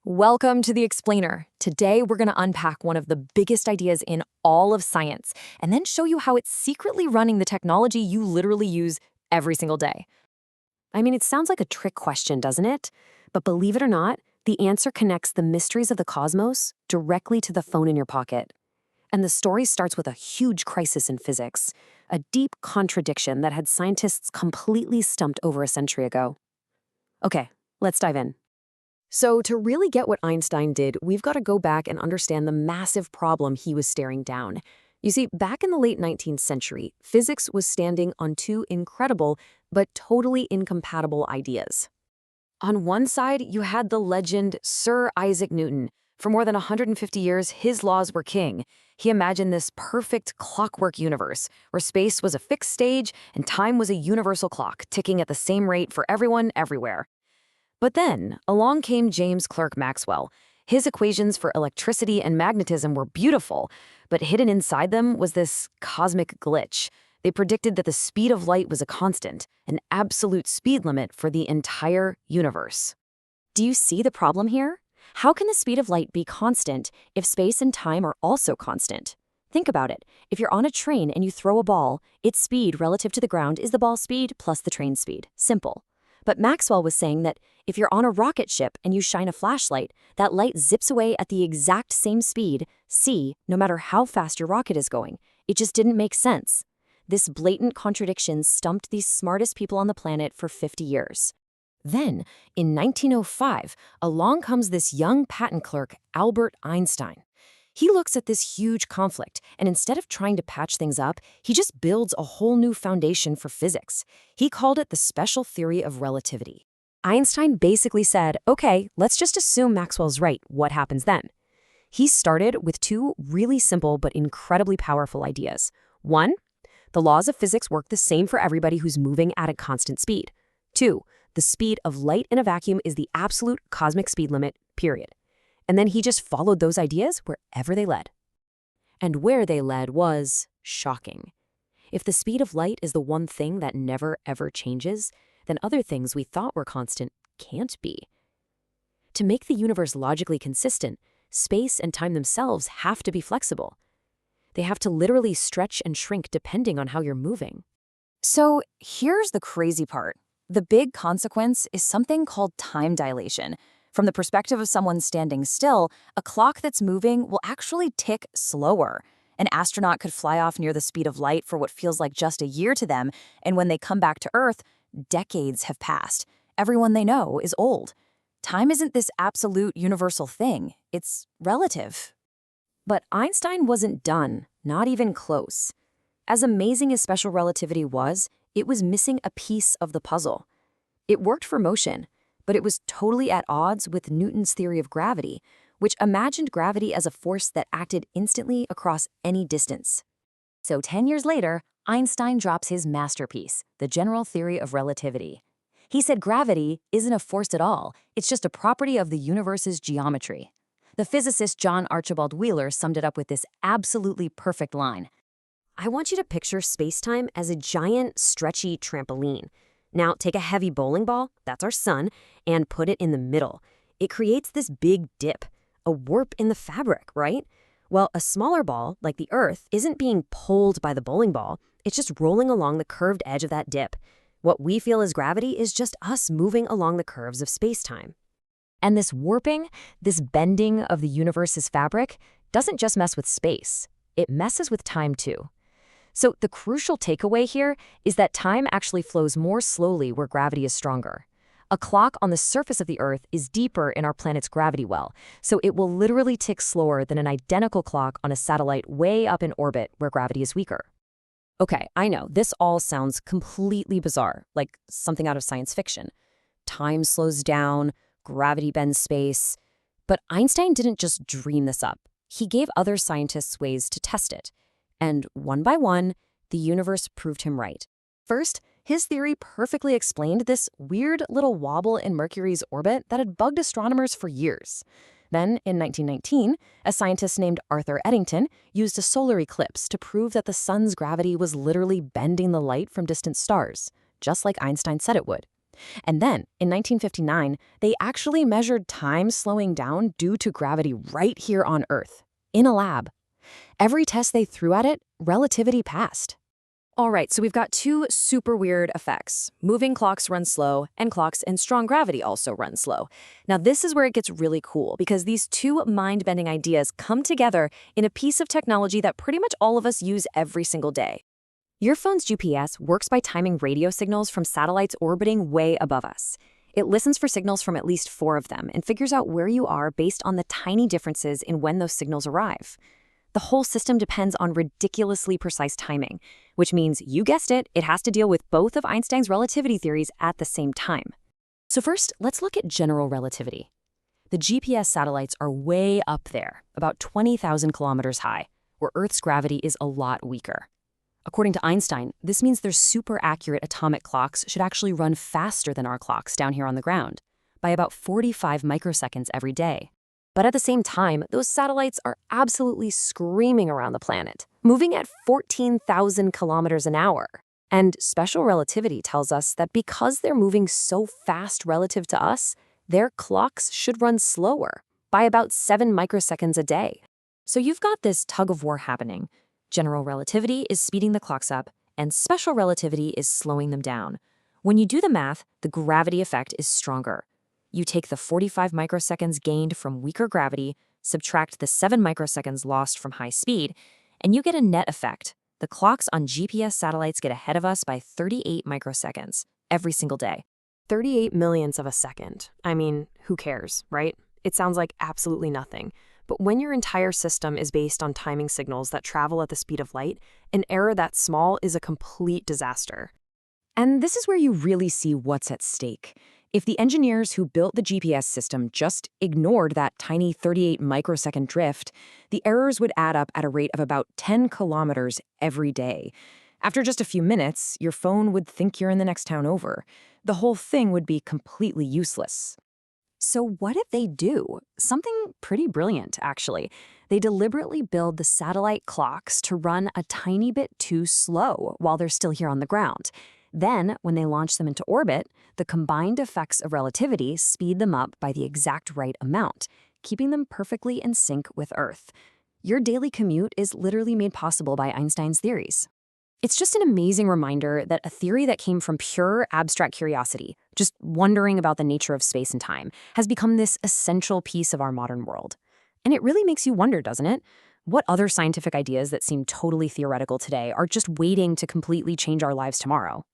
Welcome to The Explainer. Today, we're going to unpack one of the biggest ideas in all of science and then show you how it's secretly running the technology you literally use every single day. I mean, it sounds like a trick question, doesn't it? But believe it or not, the answer connects the mysteries of the cosmos directly to the phone in your pocket. And the story starts with a huge crisis in physics, a deep contradiction that had scientists completely stumped over a century ago. Okay, let's dive in. So to really get what Einstein did, we've got to go back and understand the massive problem he was staring down. You see, back in the late 19th century, physics was standing on two incredible but totally incompatible ideas. On one side, you had the legend Sir Isaac Newton. For more than 150 years, his laws were king. He imagined this perfect clockwork universe, where space was a fixed stage and time was a universal clock, ticking at the same rate for everyone, everywhere. But then, along came James Clerk Maxwell. His equations for electricity and magnetism were beautiful, but hidden inside them was this cosmic glitch. They predicted that the speed of light was a constant, an absolute speed limit for the entire universe. Do you see the problem here? How can the speed of light be constant if space and time are also constant? Think about it. If you're on a train and you throw a ball, its speed relative to the ground is the ball speed plus the train speed. Simple. But Maxwell was saying that if you're on a rocket ship and you shine a flashlight, that light zips away at the exact same speed, c, no matter how fast your rocket is going. It just didn't make sense. This blatant contradiction stumped the smartest people on the planet for 50 years. Then, in 1905, along comes this young patent clerk, Albert Einstein. He looks at this huge conflict, and instead of trying to patch things up, he just builds a whole new foundation for physics. He called it the special theory of relativity. Einstein basically said, okay, let's just assume Maxwell's right. What happens then? He started with two really simple but incredibly powerful ideas. One, the laws of physics work the same for everybody who's moving at a constant speed. Two, the speed of light in a vacuum is the absolute cosmic speed limit, period. And then he just followed those ideas wherever they led. And where they led was shocking. If the speed of light is the one thing that never ever changes, then other things we thought were constant can't be. To make the universe logically consistent, space and time themselves have to be flexible. They have to literally stretch and shrink depending on how you're moving. So here's the crazy part. The big consequence is something called time dilation. From the perspective of someone standing still, a clock that's moving will actually tick slower. An astronaut could fly off near the speed of light for what feels like just a year to them, and when they come back to Earth, decades have passed. Everyone they know is old. Time isn't this absolute universal thing. It's relative. But Einstein wasn't done, not even close. As amazing as special relativity was, it was missing a piece of the puzzle. It worked for motion, but it was totally at odds with Newton's theory of gravity, which imagined gravity as a force that acted instantly across any distance. So 10 years later, Einstein drops his masterpiece, the general theory of relativity. He said gravity isn't a force at all, it's just a property of the universe's geometry. The physicist John Archibald Wheeler summed it up with this absolutely perfect line. I want you to picture spacetime as a giant, stretchy trampoline. Now, take a heavy bowling ball, that's our sun, and put it in the middle. It creates this big dip, a warp in the fabric, right? Well, a smaller ball, like the Earth, isn't being pulled by the bowling ball. It's just rolling along the curved edge of that dip. What we feel as gravity is just us moving along the curves of space-time. And this warping, this bending of the universe's fabric, doesn't just mess with space. It messes with time, too. So the crucial takeaway here is that time actually flows more slowly where gravity is stronger. A clock on the surface of the Earth is deeper in our planet's gravity well, so it will literally tick slower than an identical clock on a satellite way up in orbit where gravity is weaker. Okay, I know, this all sounds completely bizarre, like something out of science fiction. Time slows down, gravity bends space. But Einstein didn't just dream this up. He gave other scientists ways to test it. And one by one, the universe proved him right. First, his theory perfectly explained this weird little wobble in Mercury's orbit that had bugged astronomers for years. Then, in 1919, a scientist named Arthur Eddington used a solar eclipse to prove that the sun's gravity was literally bending the light from distant stars, just like Einstein said it would. And then, in 1959, they actually measured time slowing down due to gravity right here on Earth, in a lab. Every test they threw at it, relativity passed. All right, so we've got two super weird effects. Moving clocks run slow, and clocks in strong gravity also run slow. Now, this is where it gets really cool, because these two mind-bending ideas come together in a piece of technology that pretty much all of us use every single day. Your phone's GPS works by timing radio signals from satellites orbiting way above us. It listens for signals from at least 4 of them and figures out where you are based on the tiny differences in when those signals arrive. The whole system depends on ridiculously precise timing, which means, you guessed it, it has to deal with both of Einstein's relativity theories at the same time. So first, let's look at general relativity. The GPS satellites are way up there, about 20,000 kilometers high, where Earth's gravity is a lot weaker. According to Einstein, this means their super accurate atomic clocks should actually run faster than our clocks down here on the ground, by about 45 microseconds every day. But at the same time, those satellites are absolutely screaming around the planet, moving at 14,000 kilometers an hour. And special relativity tells us that because they're moving so fast relative to us, their clocks should run slower, by about 7 microseconds a day. So you've got this tug of war happening. General relativity is speeding the clocks up, and special relativity is slowing them down. When you do the math, the gravity effect is stronger. You take the 45 microseconds gained from weaker gravity, subtract the 7 microseconds lost from high speed, and you get a net effect. The clocks on GPS satellites get ahead of us by 38 microseconds every single day. 38 millionths of a second. I mean, who cares, right? It sounds like absolutely nothing. But when your entire system is based on timing signals that travel at the speed of light, an error that small is a complete disaster. And this is where you really see what's at stake. If the engineers who built the GPS system just ignored that tiny 38 microsecond drift, the errors would add up at a rate of about 10 kilometers every day. After just a few minutes, your phone would think you're in the next town over. The whole thing would be completely useless. So what did they do? Something pretty brilliant, actually. They deliberately build the satellite clocks to run a tiny bit too slow while they're still here on the ground. Then, when they launch them into orbit, the combined effects of relativity speed them up by the exact right amount, keeping them perfectly in sync with Earth. Your daily commute is literally made possible by Einstein's theories. It's just an amazing reminder that a theory that came from pure abstract curiosity, just wondering about the nature of space and time, has become this essential piece of our modern world. And it really makes you wonder, doesn't it? What other scientific ideas that seem totally theoretical today are just waiting to completely change our lives tomorrow?